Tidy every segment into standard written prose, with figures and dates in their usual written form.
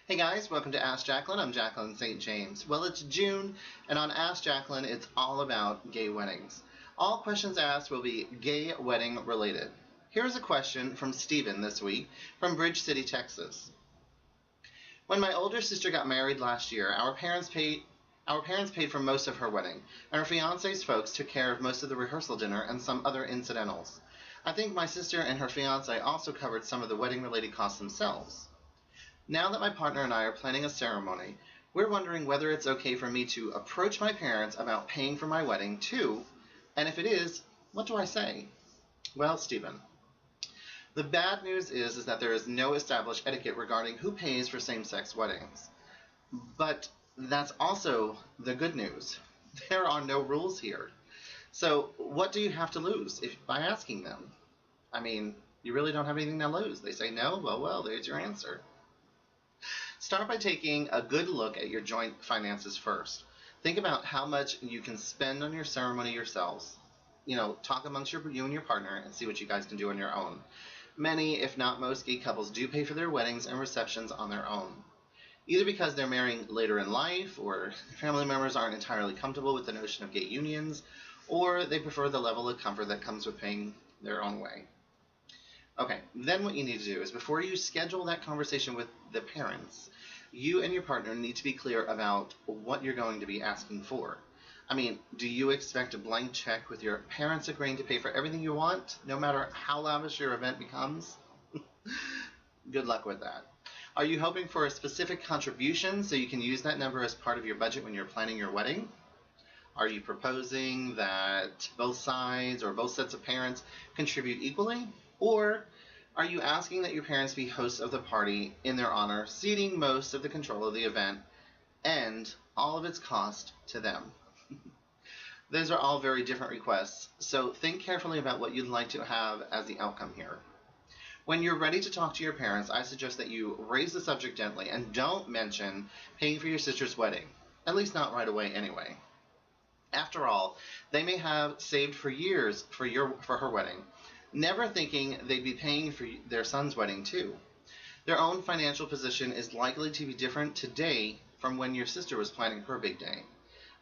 Hey guys, welcome to Ask Jaclyn. I'm Jaclyn St. James. Well, it's June, and on Ask Jaclyn, it's all about gay weddings. All questions asked will be gay wedding related. Here's a question from Steven this week from Bridge City, Texas. When my older sister got married last year, our parents paid for most of her wedding, and her fiance's folks took care of most of the rehearsal dinner and some other incidentals. I think my sister and her fiance also covered some of the wedding-related costs themselves. Now that my partner and I are planning a ceremony, we're wondering whether it's okay for me to approach my parents about paying for my wedding too, and if it is, what do I say? Well, Stephen, the bad news is that there is no established etiquette regarding who pays for same-sex weddings. But that's also the good news. There are no rules here. So what do you have to lose by asking them? I mean, you really don't have anything to lose. They say no, well, there's your answer. Start by taking a good look at your joint finances first. Think about how much you can spend on your ceremony yourselves. Talk amongst you and your partner and see what you guys can do on your own. Many, if not most, gay couples do pay for their weddings and receptions on their own. Either because they're marrying later in life, or family members aren't entirely comfortable with the notion of gay unions, or they prefer the level of comfort that comes with paying their own way. Okay, then what you need to do is before you schedule that conversation with the parents, you and your partner need to be clear about what you're going to be asking for. I mean, do you expect a blank check with your parents agreeing to pay for everything you want, no matter how lavish your event becomes? Good luck with that. Are you hoping for a specific contribution so you can use that number as part of your budget when you're planning your wedding? Are you proposing that both sides or both sets of parents contribute equally? Or are you asking that your parents be hosts of the party in their honor, ceding most of the control of the event and all of its cost to them? Those are all very different requests, so think carefully about what you'd like to have as the outcome here. When you're ready to talk to your parents, I suggest that you raise the subject gently and don't mention paying for your sister's wedding, at least not right away anyway. After all, they may have saved for years for her wedding, never thinking they'd be paying for their son's wedding too. Their own financial position is likely to be different today from when your sister was planning her big day.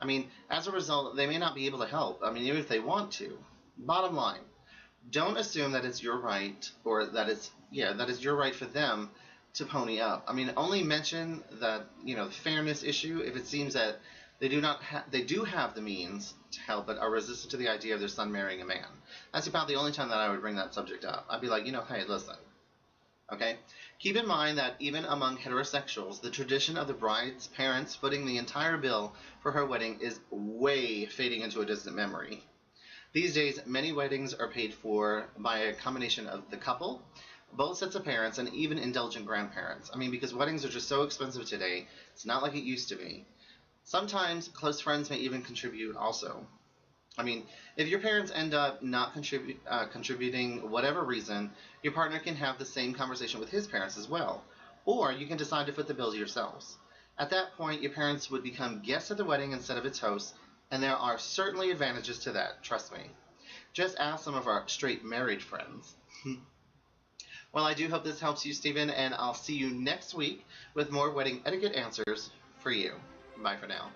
I mean, as a result, they may not be able to help, even if they want to. Bottom line, don't assume that it's your right, or that it's your right for them to pony up. Only mention that, the fairness issue if it seems that they do have the means to help, but are resistant to the idea of their son marrying a man. That's about the only time that I would bring that subject up. I'd be like, hey, listen. Okay? Keep in mind that even among heterosexuals, the tradition of the bride's parents footing the entire bill for her wedding is way fading into a distant memory. These days, many weddings are paid for by a combination of the couple, both sets of parents, and even indulgent grandparents. Because weddings are just so expensive today, it's not like it used to be. Sometimes close friends may even contribute also. If your parents end up not contributing whatever reason, your partner can have the same conversation with his parents as well. Or you can decide to foot the bill yourselves. At that point, your parents would become guests at the wedding instead of its hosts, and there are certainly advantages to that, trust me. Just ask some of our straight married friends. Well, I do hope this helps you, Stephen, and I'll see you next week with more wedding etiquette answers for you. Bye for now.